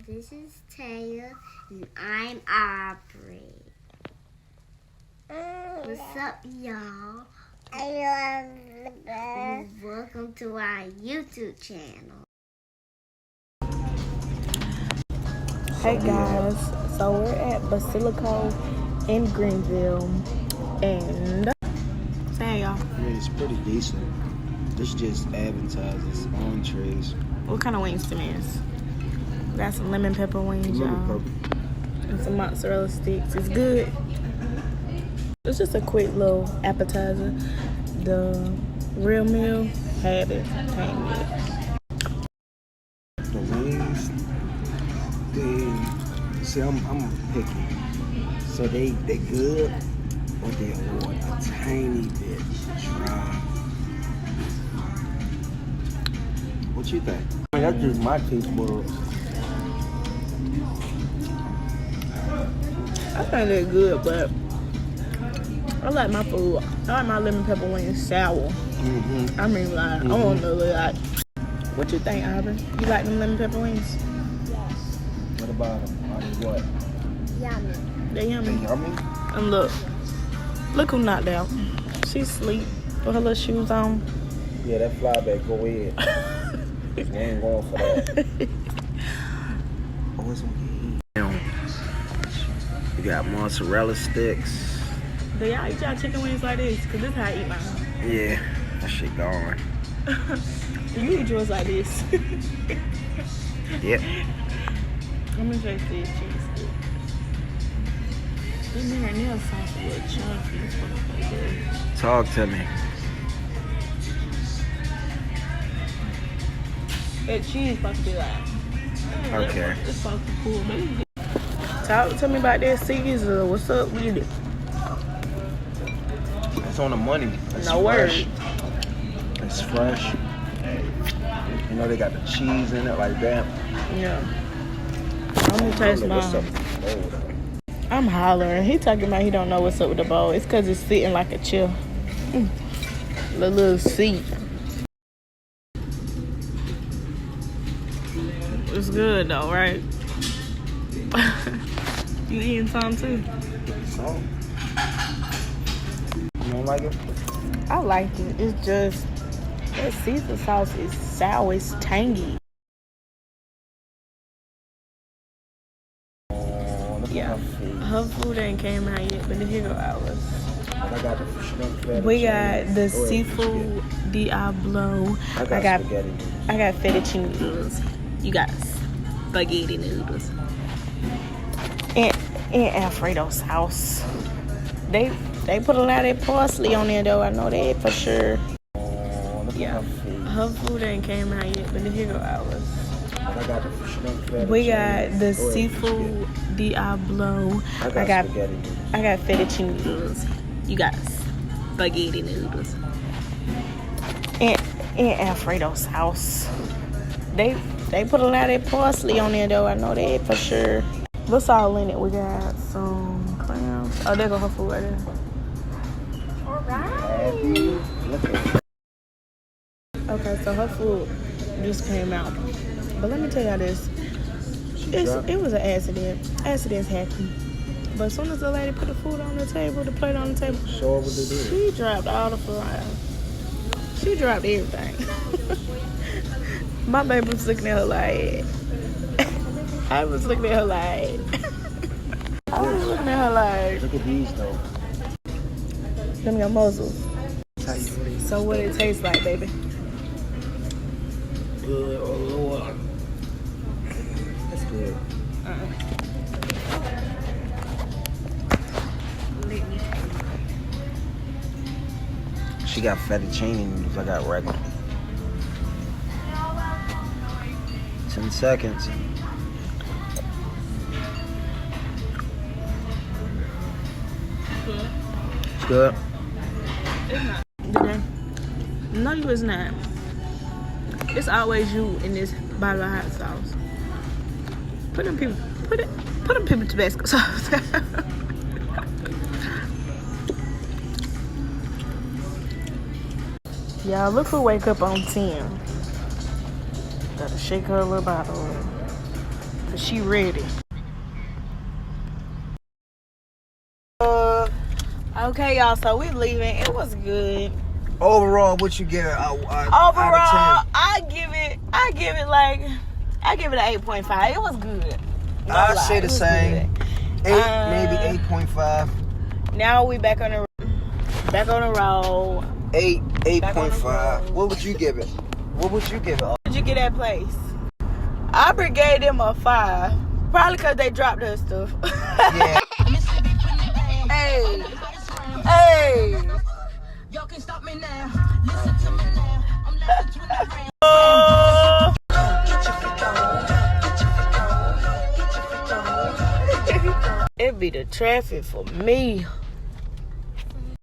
This is Taylor, and I'm Aubrey. What's up, y'all? Welcome to our YouTube channel. Hey guys, so we're at Basilico in Greenville, and say y'all. Yeah, it's pretty decent. This just advertises entrees. What kind of wings them is? We got some lemon pepper wings, y'all, and some mozzarella sticks. It's good. It's just a quick little appetizer. The real meal, had it, came with it. The wings, see, I'm picky. So they good, but they want a tiny bit dry. What you think? I mean, that's just my taste buds. I think they're good, but I like my food. I like my lemon pepper wings sour. I mean, like, I want to like. What you think, Aubrey? You like them lemon pepper wings? What about them? What? Yummy. They yummy. They yummy? And look who knocked out. She's asleep with her little shoes on. Yeah, that flyback, go ahead. We ain't going for that. Oh, it's okay. You got mozzarella sticks. Do y'all eat y'all chicken wings like this? Because this is how I eat mine. Yeah, that shit gone. You eat yours like this. Yep. Let me taste this cheese stick. This marinara sauce is a little chunky. This one's pretty good. Talk to me. That cheese supposed to be like. Okay. It's supposed to be cool, baby. Talk to me about that Caesar. What's up with it? It's on the money. It's No fresh. word. It's fresh. You know they got the cheese in it like that. Yeah. I'm gonna taste What's up mine. with the bowl, though? I'm hollering. He talking about he don't know what's up with the bowl. It's because it's sitting like a chair. The little seat. It's good though, right? You eating some too? So, you don't like it? I like it. It's just that Caesar sauce is sour. It's tangy. Oh, look Yeah. at her food. Her food ain't came out yet, but here go ours. I got the shrimp fettuccine. We got the Go ahead, seafood Diablo. I got spaghetti noodles. I got fettuccine noodles. You got spaghetti noodles. And Alfredo sauce. They put a lot of parsley on there though. I know that for sure. Oh, look Yeah. at her food. Her food ain't came out yet, but here go ours. I got the shrimp fettuccine. We got the Go ahead, seafood Diablo. I got spaghetti noodles. I got fettuccine noodles. You got spaghetti noodles. And Alfredo sauce. They put a lot of parsley on there though. I know that for sure. What's all in it? We got some clams. Oh, there go her food right there. Alright. Look at it. Okay, so her food just came out. But let me tell y'all this. It was an accident. Accidents happen. But as soon as the lady put the food on the table, the plate on the table, Show her what they did. she dropped all the fries. She dropped everything. My baby was looking at her like... I was looking at her like... Look at these though. Them your muzzles. Tell you what it is. So what it tastes like, baby? Good or lower. That's good. She got fettuccine noodles. I got regular. 10 seconds. It's good. No, you is not. It's always you in this bottle of hot sauce. Put them people Tabasco sauce. Y'all, look who wake up on 10. Gotta shake her little bottle. cause she ready. Okay, y'all. So we leaving. It was good. Overall, what you give it? Overall, out I give it an 8.5. It was good. No I lie, say it the was same. good. 8, maybe 8.5. Now we back on the road. 8.5. What would you give it? What would you give it? What did you get that place? Aubrey gave them a 5. Probably because they dropped her stuff. Yeah. Hey. Hey. Y'all can stop me now. Listen to me now. I'm left between the rain. Oh. It be the traffic for me.